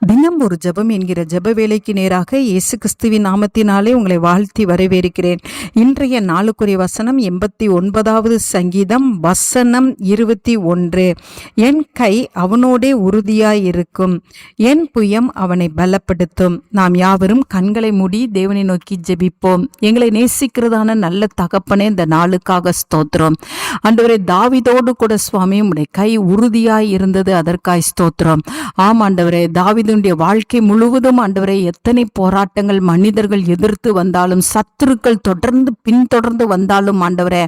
தினம் ஒரு ஜெபம் என்கிற ஜெப வேலைக்கு நேராக இயேசு கிறிஸ்துவின் நாமத்தினாலே உங்களை வாழ்த்தி வரவேற்கிறேன். இன்றைய நாளுக்குரிய வசனம் 89வது சங்கீதம் வசனம் 21. என் கை அவனோடே உறுதியாயிருக்கும், என் புயம் அவனை பலப்படுத்தும். நாம் யாவரும் கண்களை மூடி தேவனை நோக்கி ஜெபிப்போம். எங்களை நேசிக்கிறதான நல்ல தகப்பனே, இந்த நாளுக்காக ஸ்தோத்திரம். ஆண்டவரே, தாவீதோடு கூட சுவாமி உம்முடைய கை உறுதியாய் இருந்தது, அதற்காய் ஸ்தோத்திரம். ஆம் ஆண்டவரே, தாவீதுடைய வாழ்க்கை முழுவதும் ஆண்டவரே எத்தனை போராட்டங்கள் மனிதர்கள் எதிர்த்து வந்தாலும், சத்துருக்கள் பின்தொடர்ந்து வந்தாலும் ஆண்டவரே,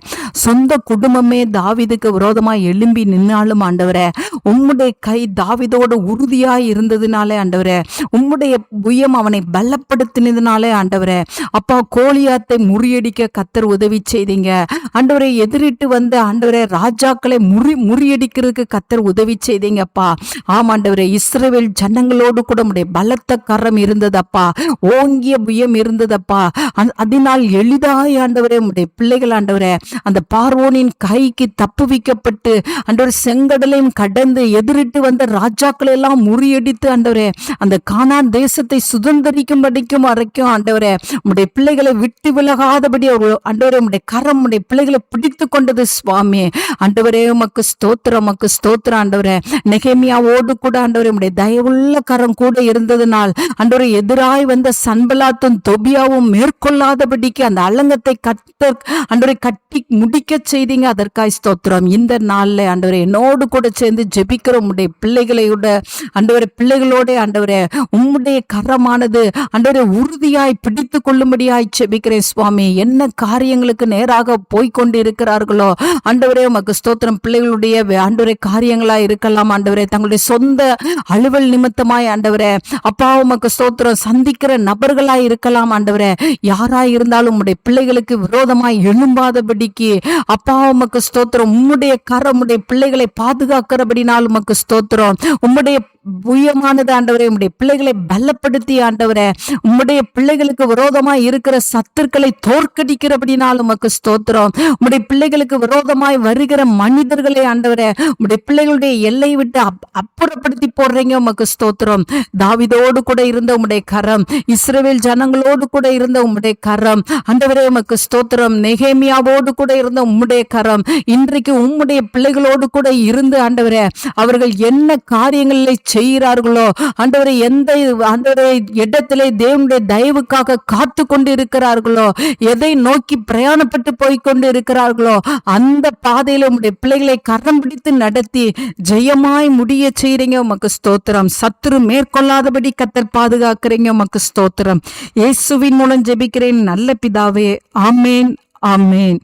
சொந்த குடும்பமே தாவீதுக்கு விரோதமாய் எழும்பி நின்னாலும் ஆண்டவரே, உம்முடைய கை தாவீதோடு உறுதியாய் இருந்ததுனாலே ஆண்டவரே, உம்முடைய புயம் அவனை பலப்படுத்தினதுனாலே ஆண்டவரே, அப்பா கோலியாத்தை முறியடிக்க கர்த்தர் உதவி செய்தீங்க ஆண்டவரே. எதிரிட்டு வந்த ஆண்டவரே ராஜாக்களை முறியடிக்கிறதுக்கு கர்த்தர் உதவி செய்தீங்கப்பா. ஆம் ஆண்டவரே, இஸ்ரவேல் ஜனங்களோடு கூட உம்முடைய பலத்த கரம் இருந்ததப்பா, ஓங்கிய புயம் இருந்ததப்பா. அதனால் எளிதாய் ஆண்டவரே உம்முடைய பிள்ளைகள் ஆண்டவரே அந்த பார்வோனின் கைக்கு தப்புவிக்கப்பட்டு ஆண்டவரே செங்கடலையும் கடந்து எதிரிட்டு வந்த ராஜாக்களை எல்லாம் முறியடித்து ஆண்டவரே அந்த கானான் தேசத்தை சுதந்திரிக்கும்படிக்கும் வரைக்கும் ஆண்டவரே உம்முடைய பிள்ளைகளை விட்டு விலகாதபடி ஆண்டவரே உம்முடைய கரம் உம்முடைய பிள்ளைகளை பிடித்து கொண்டது சுவாமி. ஆண்டவரே உமக்கு ஸ்தோத்திரம், உமக்கு ஸ்தோத்திரம் ஆண்டவரே. நெகேமியாவோடு கூட ஆண்டவரே உம்முடைய தயவுள்ள கரம் கூட இருந்ததனால் ஆண்டவரே எதிராய் வந்த சன்பலாத்தும் தொபியாவும் மேற்கொள்ளாதபடிக்கு அந்த அலங்கத்தை ஆண்டவரை கட்டி முடிக்க செய்தீங்க, அதற்காய் ஸ்தோத்திரம். இந்த நாள்ல ஆண்டவரே என்னோடு கூட சேர்ந்து ஜெபிக்கிற உம்முடைய பிள்ளைகளோட ஆண்டவரே ஆண்டவரே உம்முடைய கரமானது ஆண்டவரே உறுதியாய் பிடித்து கொள்ளும்படியாய் ஜெபிக்கிறேன் சுவாமி. என்ன காரியங்களுக்கு நேராக போய்கொண்டு இருக்கிறார்களோ ஆண்டவரே உமக்கு ஸ்தோத்திரம். பிள்ளைகளுடைய ஆண்டவரே காரியங்களா இருக்கலாம் ஆண்டவரே, தங்களுடைய சொந்த அலுவல் நிமித்தமாய் ஆண்டவரே அப்பா உமக்கு ஸ்தோத்திரம் சந்திக்கிற நபர்களாய் இருக்கலாம் ஆண்டவரே. யாராய் இருந்தாலும் உம்முடைய பிள்ளைகளுக்கு விரோதமாய் எழும்பாதபடிக்கு அப்பா உமக்கு ஸ்தோத்திரம். உம்முடைய கரம் உம்முடைய பிள்ளைகளை பாதுகாக்கிறபடினால் உமக்கு ஸ்தோத்திரம். உம்முடைய புயமானது ஆண்டவரே உம்முடைய பிள்ளைகளை பலப்படுத்தி ஆண்டவரே உம்முடைய பிள்ளைகளுக்கு விரோதமாய் இருக்கிற சத்துருக்களை தோற்கடிக்கிறபடினால் உமக்கு ஸ்தோத்திரம். உம்முடைய பிள்ளைகளுக்கு விரோதமாய் வருகிற மனிதர்களை ஆண்டவரே உம்முடைய பிள்ளைகளுடைய எல்லை விட்டு அப்புறப்படுத்தி போடுறீங்க, உமக்கு ஸ்தோத்திரம். தாவீதோடு கூட இருந்த உம்முடைய கரம், இஸ்ரவேல் ஜனங்களோடு கூட இருந்த உம்முடைய கரம் ஆண்டவரே உமக்கு ஸ்தோத்திரம். நெகேமியாவோடு கூட இருந்த உம்முடைய கரம் இன்றைக்கு உம்முடைய பிள்ளைகளோடு கூட இருந்து ஆண்டவரே அவர்கள் என்ன காரியங்களை செய்கிறார்களோ ஆண்டவரே, எந்த ஆண்டவரே இடத்திலே தேவனுடைய தயவுக்காக காத்து கொண்டு இருக்கிறார்களோ, எதை நோக்கி பிரயாணப்பட்டு போய்கொண்டு இருக்கிறார்களோ அந்த பாதையில உம்முடைய பிள்ளைகளை கரம் பிடித்து நடத்தி ஜெயமாய் முடிய செய்றீங்க, உமக்கு ஸ்தோத்திரம். சத்துரு மேற்கொள்ளாதபடி கர்த்தர் பாதுகாக்கிறீங்க, உமக்கு ஸ்தோத்திரம். இயேசுவின் மூலம் ஜெபிக்கிறேன் நல்ல பிதாவே, ஆமேன், ஆமேன்.